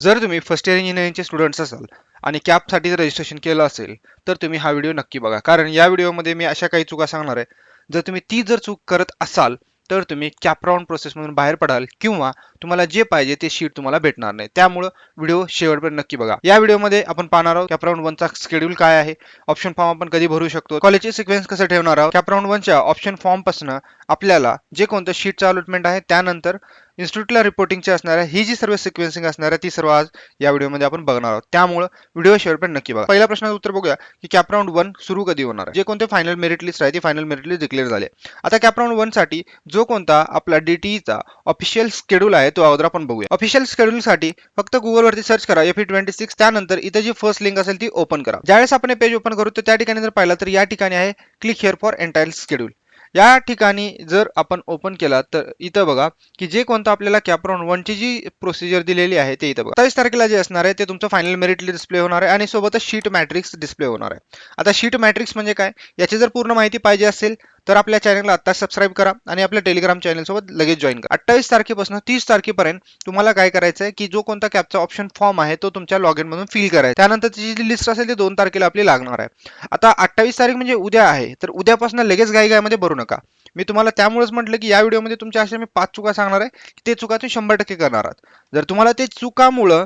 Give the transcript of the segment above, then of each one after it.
जर तुम्ही first year इंजिनिअरिंगचे students असाल आणि कॅपसाठी जर रजिस्ट्रेशन केलं असेल तर तुम्ही हा व्हिडिओ नक्की बघा. कारण या व्हिडिओमध्ये मी अशा काही चुका सांगणार आहे. जर तुम्ही ती जर चूक करत असाल तर तुम्ही कॅप राऊंड प्रोसेसमधून बाहेर पडाल किंवा तुम्हाला जे पाहिजे ते शीट तुम्हाला भेटणार नाही. त्यामुळं व्हिडिओ शेवटपर्यंत नक्की बघा. या व्हिडिओमध्ये आपण पाहणार आहोत कॅप राऊंड 1चा शेड्यूल काय आहे, ऑप्शन फॉर्म आपण कधी भरू शकतो, कॉलेजचे सिक्वेन्स कसं ठेवणार आहोत, कॅप राऊंड 1च्या ऑप्शन फॉर्म पासून आपल्याला जे कोणतं शीटचं अलॉटमेंट आहे त्यानंतर इन्स्टिट्यूटला रिपोर्टिंगची असणार आहे, ही जी सर्व सिक्वेन्सिंग असणार आहे ती सर्व आज या व्हिडिओमध्ये आपण बघणार आहोत. त्यामुळे व्हिडिओ शेवटपर्यंत नक्की बघा. पहिल्या प्रश्नाचं उत्तर बघूया की कॅप राऊंड 1 सुरू कधी होणार आहे. जे कोणते फायनल मेरिट लिस्ट आहे ती फायनल मेरिट लिस्ट डिक्लेअर झाली. आता कॅप राऊंड 1 साठी जो कोणता आपला डीटीईचा ऑफिशियल शेड्यूल आहे तो अगोदर आपण बघूया. ऑफिशियल शेड्यूल साठी फक्त गुगल वरती सर्च करा FE26, त्यानंतर इथे जी फर्स्ट लिंक असेल ती ओपन करा. ज्यावेळेस आपण हे पेज ओपन करू तर त्या ठिकाणी जर पाहिलं तर या ठिकाणी आहे click here for entire schedule. या ठिकाणी जर आपण ओपन केला तर इथं बघा की जे कोणतं आपल्याला कॅप राऊंड 1 ची जी प्रोसिजर दिलेली आहे ते इथं बघा. 27 तारखेला जे असणार आहे ते तुमचं फायनल मेरिट लिस्ट डिस्प्ले होणार आहे आणि सोबतच शीट मॅट्रिक्स डिस्प्ले होणार आहे. आता शीट मॅट्रिक्स म्हणजे काय याची जर पूर्ण माहिती पाहिजे असेल तर आपल्या चॅनलला आता सबस्क्राईब करा आणि आपल्या टेलिग्राम चॅनल सोबत लगेच जॉईन करा. 28 तारखेपासून 30 तारखेपर्यंत तुम्हाला काय करायचं आहे की जो कोणता कॅपचा ऑप्शन फॉर्म आहे तो तुमच्या लॉग इन मधून फिल करायचा. त्यानंतर जी लिस्ट असेल ती 2 तारखेला आपली लागणार आहे. आता 28 तारीख म्हणजे उद्या आहे, तर उद्यापासून लगेच घाईघाईमध्ये भरू नका. मी तुम्हाला त्यामुळेच म्हटलं की या व्हिडिओमध्ये तुमच्या अशा मी 5 चुका सांगणार आहे की ते चुका तुम्ही 100% करणार आहात. जर तुम्हाला ते चुकामुळं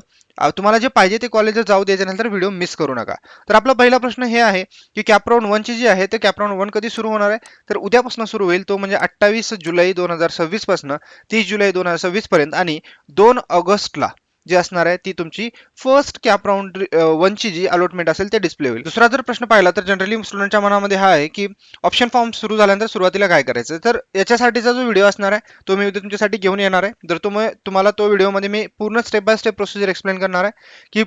तुम्हाला जे पाहिजे ते कॉलेजला जाऊ द्यायच्या नंतर व्हिडिओ मिस करू नका. तर आपला पहिला प्रश्न हे आहे की कॅप राऊंड 1 ची जी आहे ते कॅप राऊंड 1 कधी सुरू होणार आहे, तर उद्यापासून सुरू होईल. तो म्हणजे 28 जुलै 2026 पासून 30 जुलै 2026 पर्यंत आणि 2 ऑगस्टला जी असणार आहे ती तुमची फर्स्ट कॅप राऊंड 1 ची जी अलॉटमेंट असेल ते डिस्प्ले होईल. दुसरा जर प्रश्न पाहिला तर जनरली स्टुडंटच्या मनामध्ये हा आहे की ऑप्शन फॉर्म सुरू झाल्यानंतर सुरुवातीला काय करायचं. तर याच्यासाठीचा जो व्हिडिओ असणार आहे तो मी उद्या तुमच्यासाठी घेऊन येणार आहे. तर तुम्हाला तो व्हिडिओमध्ये मी पूर्ण step by step procedure explain करणार आहे की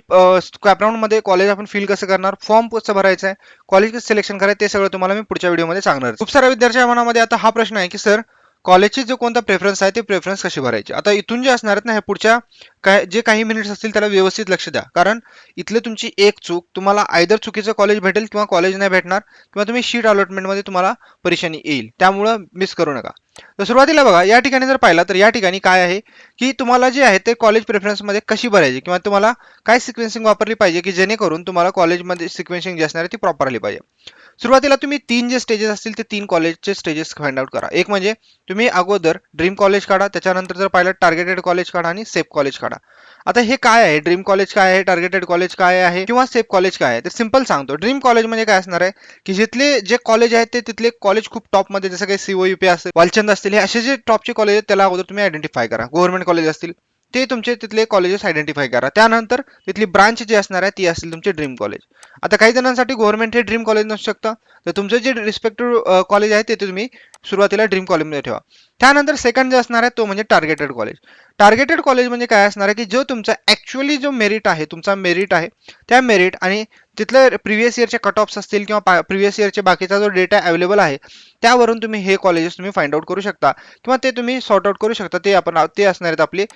कॅप राऊंड मध्ये कॉलेज आपण फिल कसं करणार, फॉर्म कसं भरायचं आहे, कॉलेज कसं सिलेक्शन करायचं, ते सगळं तुम्हाला मी पुढच्या व्हिडिओमध्ये सांगणार आहे. खूप साऱ्या विद्यार्थ्यांच्या मनामध्ये आता हा प्रश्न आहे की सर कॉलेजची जो कोणता प्रेफरन्स आहे ते प्रेफरन्स कशी भरायची. आता इथून जे असणार आहेत ना हे पुढच्या जे काही मिनिट्स असतील त्याला व्यवस्थित लक्ष द्या. कारण इथले तुमची एक चूक तुम्हाला आयदर चुकीचं कॉलेज भेटेल किंवा कॉलेज नाही भेटणार किंवा तुम्ही शीट अलॉटमेंटमध्ये तुम्हाला परेशानी येईल. त्यामुळं मिस करू नका. तर सुरुवातीला बघा या ठिकाणी जर पाहिला तर या ठिकाणी काय आहे की तुम्हाला जे आहे ते कॉलेज प्रेफरन्समध्ये कशी भरायची किंवा तुम्हाला काय सिक्वेन्सिंग वापरली पाहिजे की जेणेकरून तुम्हाला कॉलेजमध्ये सिक्वेन्सिंग जी असणार आहे ती प्रॉपर आली पाहिजे. सुरुवातीला तुम्ही 3 जे स्टेजेस असतील ते 3 कॉलेजचे स्टेजेस फाइंड आउट करा. एक म्हणजे तुम्ही अगोदर ड्रीम कॉलेज काढा, त्याच्यानंतर जर पाहिलं टार्गेटेड कॉलेज काढा आणि सेफ कॉलेज काढा. आता हे काय आहे, ड्रीम कॉलेज काय आहे, टार्गेटेड कॉलेज काय आहे किंवा सेफ कॉलेज काय आहे, तर सिंपल सांगतो. ड्रीम कॉलेज म्हणजे काय असणार आहे की जिथले जे कॉलेज आहेत ते तिथले कॉलेज खूप टॉपमध्ये, जसं काही COUP असेल, वालचंद असतील, हे असे जे टॉपचे कॉलेज आहेत त्याला अगोदर तुम्ही आयडेंटिफाय करा. गव्हर्नमेंट कॉलेज असतील ते तुमचे तिथले कॉलेजेस आयडेंटिफाय करा. त्यानंतर तिथली ब्रांच जी असणार आहे ती असतील तुमचे ड्रीम कॉलेज. आता काही जणांसाठी गव्हर्नमेंट हे ड्रीम कॉलेज नसू शकतं, तर तुमचं जे रिस्पेक्टिव्ह कॉलेज आहे ते तुम्ही सुरुवातीला ड्रीम कॉलेजमध्ये ठेवा. त्यानंतर सेकंड जे असणार आहे तो म्हणजे टार्गेटेड कॉलेज. टार्गेटेड कॉलेज म्हणजे काय असणार आहे की जो तुमचा ऍक्च्युअली जो मेरिट आहे, तुमचा मेरिट आहे त्या मेरिट आणि तिथलं प्रिव्हियस इयरचे कट ऑफ्स असतील किंवा प्रिव्हियस इयरचे बाकीचा जो डेटा अवेलेबल आहे त्यावरून तुम्ही हे कॉलेजेस तुम्ही फाइंड आउट करू शकता किंवा ते तुम्ही सॉर्ट आउट करू शकता. ते असणार आहेत आपले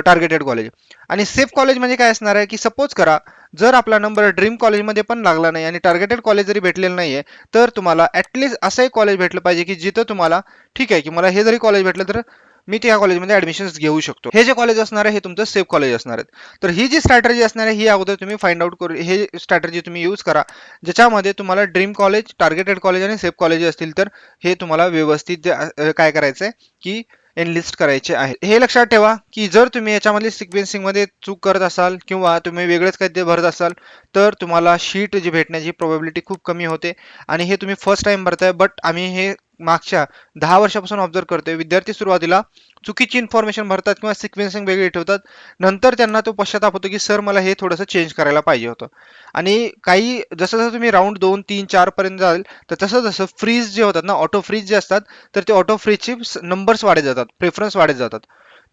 टार्गेटेड कॉलेज. आणि सेफ कॉलेज म्हणजे काय असणार आहे की सपोज करा जर आपला नंबर ड्रीम कॉलेजमध्ये पण लागला नाही आणि टार्गेटेड कॉलेज जरी भेटलेलं नाहीये तर तुम्हाला ऍटलिस्ट असं एक कॉलेज भेटलं पाहिजे की जिथं तुम्हाला ठीक आहे की मला हे जरी कॉलेज भेटलं तर मी त्या कॉलेजमध्ये ऍडमिशन घेऊ शकतो. हे जे कॉलेज असणार आहे हे तुमचं सेफ कॉलेज असणार आहे. तर ही जी स्ट्रॅटेजी असणार आहे ही अगोदर तुम्ही फाइंड आउट करू, हे स्ट्रॅटेजी तुम्ही यूज करा ज्याच्यामध्ये तुम्हाला ड्रीम कॉलेज, टार्गेटेड कॉलेज आणि सेफ कॉलेज असतील तर हे तुम्हाला व्यवस्थित काय करायचंय की एनलिस्ट करायचे आहे. हे लक्षात ठेवा की जर तुम्ही याच्यामध्ये सिक्वेन्सिंग मध्ये चूक करत असाल किंवा तुम्ही वेगळंच काहीतरी भरत असाल तर तुम्हाला शीट जी भेटण्याची प्रोबॅबिलिटी खूप कमी होते. आणि हे तुम्ही फर्स्ट टाइम भरताय, बट आम्ही हे मागच्या 10 वर्षापासून ऑब्झर्व करतोय. विद्यार्थी सुरुवातीला चुकीची इन्फॉर्मेशन भरतात किंवा सिक्वेन्सिंग वेगळी ठेवतात, नंतर त्यांना तो पश्चाताप होतो की सर मला हे थोडंसं चेंज करायला पाहिजे होतं. आणि काही जसं जसं तुम्ही राऊंड 2, 3, 4 पर्यंत जाल तर तसं जसं फ्रीज जे होतात ना, ऑटो फ्रीज जे असतात, तर ते ऑटो फ्रीजचे नंबर्स वाढत जातात, प्रेफरन्स वाढत जातात.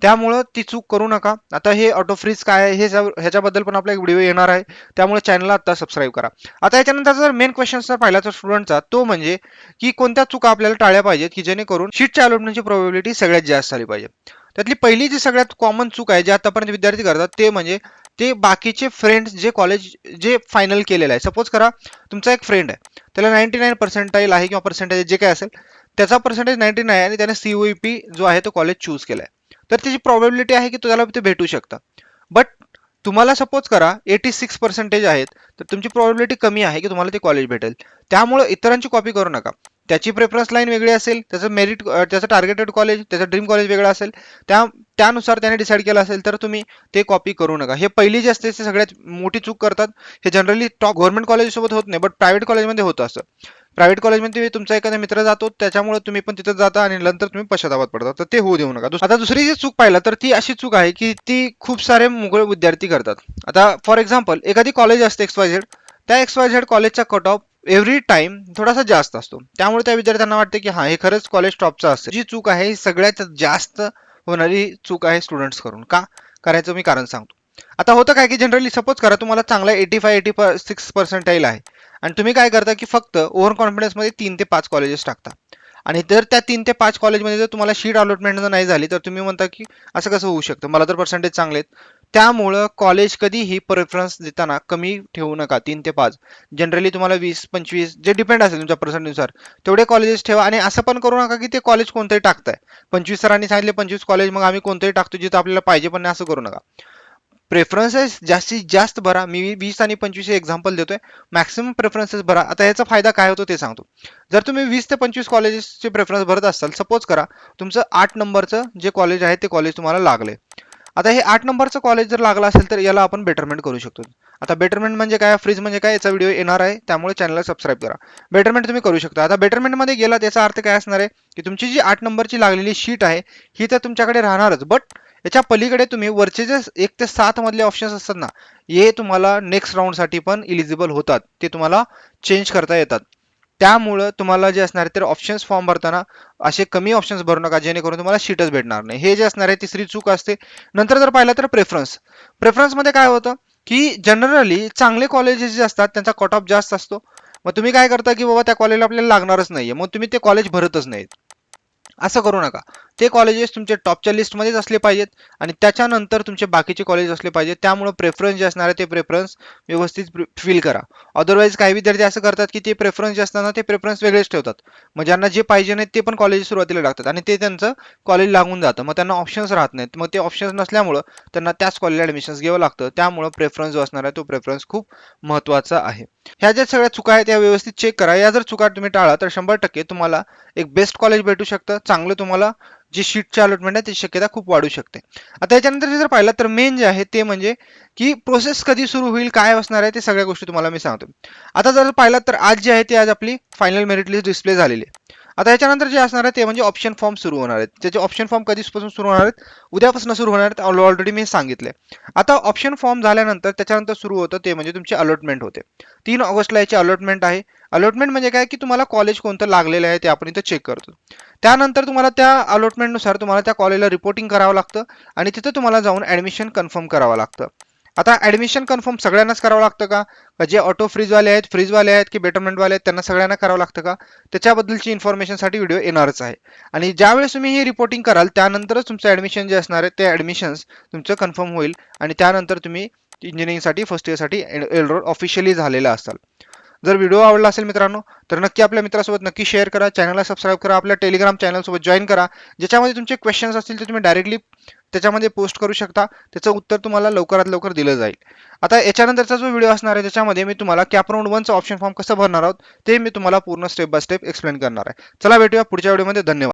त्यामुळं ती चूक करू नका. आता हे ऑटो फ्रीज काय आहे ह्याच्याबद्दल पण आपला एक व्हिडिओ येणार आहे, त्यामुळे चॅनलला आता सबस्क्राईब करा. आता याच्यानंतर जर मेन क्वेश्चन जर पाहिला तर स्टुडंटचा तो म्हणजे की कोणत्या चुका आपल्याला टाळल्या पाहिजेत की जेणेकरून शीटच्या अलॉटमेंटची प्रोबॅबिलिटी सगळ्यात जास्त झाली पाहिजे. त्यातली पहिली जी सगळ्यात कॉमन चूक आहे जे आतापर्यंत विद्यार्थी करतात ते म्हणजे ते बाकीचे फ्रेंड्स जे कॉलेज जे फायनल केलेलं आहे. सपोज करा तुमचा एक फ्रेंड आहे, त्याला 99% आहे किंवा पर्सेंटेज जे काय असेल त्याचा पर्सेंटेज 99 आहे आणि त्याने COEP जो आहे तो कॉलेज चूज केलाय, तर त्याची प्रोबॅबिलिटी आहे की तो त्याला ते भेटू शकतं. बट तुम्हाला सपोज करा 86% आहेत, तर तुमची प्रोबॅबिलिटी कमी आहे की तुम्हाला ते कॉलेज भेटेल. त्यामुळे इतरांची कॉपी करू नका. त्याची प्रेफरन्स लाईन वेगळी असेल, त्याचं मेरिट, त्याचं टार्गेटेड कॉलेज, त्याचं ड्रीम कॉलेज वेगळं असेल, त्यानुसार त्याने डिसाईड केलं असेल तर तुम्ही ते कॉपी करू नका. हे पहिली जी असते ती सगळ्यात मोठी चूक करतात. हे जनरली टॉप गव्हर्नमेंट कॉलेजसोबत होत नाही, बट प्रायव्हेट कॉलेजमध्ये होतं असं. प्रायव्हेट कॉलेजमध्ये तुमचा एखादा मित्र जातो, त्याच्यामुळे तुम्ही पण तिथं जाता आणि नंतर तुम्ही पश्चातापात पडता. तर ते होऊ देऊ नका. आता दुसरी जी चूक पाहिलं तर ती अशी चूक आहे की ती खूप सारे मुघल विद्यार्थी करतात. आता फॉर एक्झाम्पल एखादी कॉलेज असते XYZ, त्या XYZ कॉलेजचा कट ऑफ एव्हरी टाइम थोडासा जास्त असतो. त्यामुळे त्या विद्यार्थ्यांना वाटते की हा हे खरंच कॉलेज टॉपचं असेल. जी चूक आहे ही सगळ्यात जास्त होणारी चूक आहे स्टुडंट्स करून. का करायचं मी कारण सांगतो. आता होतं काय की जनरली सपोज करा तुम्हाला चांगला 85-86% आहे आणि तुम्ही काय करता की फक्त ओव्हर कॉन्फिडन्समध्ये 3 ते 5 कॉलेजेस टाकता. आणि जर त्या 3 ते 5 कॉलेजमध्ये जर तुम्हाला शीट अलॉटमेंट नाही झाली तर तुम्ही म्हणता की असं कसं होऊ शकतं, मला तर पर्सेंटेज चांगले आहेत. त्यामुळं कॉलेज कधीही प्रेफरन्स देताना कमी ठेवू नका. 3 ते 5 जनरली तुम्हाला 20-25 जे डिपेंड असेल तुमच्या पर्सेंटनुसार तेवढे कॉलेजेस ठेवा. आणि असं पण करू नका की ते कॉलेज कोणतंही टाकताय. 25 सरांनी सांगितले 25 कॉलेज, मग आम्ही कोणतंही टाकतो जिथं आपल्याला पाहिजे पण नाही, असं करू नका. प्रेफरन्सेस जास्तीत जास्त भरा. मी 20 आणि 25 हे एक्झाम्पल देतोय. मॅक्सिमम प्रेफरन्सेस भरा. आता याचा फायदा काय होतो ते सांगतो. जर तुम्ही 20 ते 25 कॉलेजेसचे प्रेफरन्स भरत असाल, सपोज करा तुमचं 8 नंबरचं जे कॉलेज आहे ते कॉलेज तुम्हाला लागले. आता हे 8 नंबरचं कॉलेज जर लागलं असेल तर याला आपण बेटरमेंट करू शकतो. आता बेटरमेंट म्हणजे काय, फ्रीज म्हणजे काय, याचा व्हिडिओ येणार आहे, त्यामुळे चॅनलला सबस्क्राईब करा. बेटरमेंट तुम्ही करू शकता. आता बेटरमेंटमध्ये गेला त्याचा अर्थ काय असणार आहे की तुमची जी 8 नंबरची लागलेली शीट आहे ही तर तुमच्याकडे राहणारच, बट याच्या पलीकडे तुम्ही वरचे जे 1 ते 7 मधले ऑप्शन्स असतात ना, हे तुम्हाला नेक्स्ट राऊंडसाठी पण इलिजिबल होतात. ते तुम्हाला चेंज करता येतात. त्यामुळं तुम्हाला जे असणार आहे तर ऑप्शन्स फॉर्म भरताना असे कमी ऑप्शन्स भरू नका जेणेकरून तुम्हाला शीटच भेटणार नाही. हे जे असणार आहे तिसरी चूक असते. नंतर जर पाहिलं तर प्रेफरन्समध्ये काय होतं की जनरली चांगले कॉलेजेस जे असतात त्यांचा कट ऑफ जास्त असतो. मग तुम्ही काय करता की बाबा त्या कॉलेजला आपल्याला लागणारच नाहीये, मग तुम्ही ते कॉलेज भरतच नाहीत. असं करू नका. ते कॉलेजेस तुमच्या टॉपच्या लिस्टमध्येच असले पाहिजेत आणि त्याच्यानंतर तुमचे बाकीचे कॉलेज असले पाहिजेत. त्यामुळे प्रेफरन्स जे असणार आहे ते प्रेफरन्स व्यवस्थित फिल करा. अदरवाईज काही विद्यार्थी असं करतात की ते प्रेफरन्स जे असतात ना ते प्रेफरन्स वेगळेच ठेवतात. मग ज्यांना जे पाहिजे नाही ते पण कॉलेज सुरुवातीला टाकतात आणि ते त्यांचं कॉलेज लागून जातं. मग त्यांना ऑप्शन्स राहत नाहीत. मग ते ऑप्शन्स नसल्यामुळं त्यांना त्याच कॉलेजला ॲडमिशन्स घ्यावं लागतं. त्यामुळं प्रेफरन्स जो असणार आहे तो प्रेफरन्स खूप महत्त्वाचा आहे. ह्या ज्या सगळ्या चुका आहेत त्या व्यवस्थित चेक करा. या जर चुका तुम्ही टाळा तर 100% तुम्हाला एक बेस्ट कॉलेज भेटू शकतं. चांगलं तुम्हाला जी शीटची अलॉटमेंट आहे त्याची शक्यता खूप वाढू शकते. आता याच्यानंतर जर पाहिलं तर मेन जे आहे ते म्हणजे की प्रोसेस कधी सुरू होईल, काय असणार आहे, ते सगळ्या गोष्टी तुम्हाला मी सांगतो. आता जर पाहिलं तर आज जे आहे ते आज आपली फायनल मेरिट लिस्ट डिस्प्ले झालेली आहे. आता याच्यानंतर जे असणार आहे ते म्हणजे ऑप्शन फॉर्म सुरू होणार आहेत. त्याचे ऑप्शन फॉर्म कधीपासून सुरू होणार आहेत? उद्यापासून सुरू होणार आहेत. ऑलरेडी मी सांगितले. आता ऑप्शन फॉर्म झाल्यानंतर त्याच्यानंतर सुरू होतं ते म्हणजे तुमची अलॉटमेंट होते. 3 ऑगस्टला याची अलॉटमेंट आहे. अलॉटमेंट म्हणजे काय की तुम्हाला कॉलेज कोणतं लागलेलं आहे ते आपण इथं चेक करतो. त्यानंतर तुम्हाला त्या अलॉटमेंटनुसार तुम्हाला त्या कॉलेजला रिपोर्टिंग करावं लागतं आणि तिथं तुम्हाला जाऊन ॲडमिशन कन्फर्म करावं लागतं. आता ॲडमिशन कन्फर्म सगळ्यांनाच करावं लागतं का? जे ऑटो फ्रीजवाले आहेत की बेटरमेंटवाले आहेत त्यांना सगळ्यांना करावं लागतं का? त्याच्याबद्दलची इन्फॉर्मेशनसाठी व्हिडिओ येणारच आहे. आणि ज्यावेळेस तुम्ही ही रिपोर्टिंग कराल त्यानंतरच तुमचं ॲडमिशन जे असणार आहे ते ॲडमिशन्स तुमचं कन्फर्म होईल आणि त्यानंतर तुम्ही इंजिनिअरिंगसाठी फर्स्ट इयरसाठी एनरोल ऑफिशियली झालेला असाल. जर व्हिडिओ आवडला असेल मित्रांनो तर नक्की आपल्या मित्रासोबत नक्की शेअर करा, चॅनलला सबस्क्राईब करा, आपल्या टेलिग्राम चॅनलसोबत जॉईन करा. ज्याच्यामध्ये तुमचे क्वेश्चन्स असतील ते तुम्ही डायरेक्टली त्याच्यामध्ये पोस्ट करू शकता. त्याचं उत्तर तुम्हाला लवकरात लवकर दिलं जाईल. आता याच्यानंतरचा जो व्हिडिओ असणार आहे त्याच्यामध्ये मी तुम्हाला कॅप राऊंड 1चा ऑप्शन फॉर्म कसं भरणार आहोत ते मी तुम्हाला पूर्ण स्टेप बाय स्टेप एक्सप्लेन करणार आहे. चला भेटूया पुढच्या व्हिडिओमध्ये. धन्यवाद.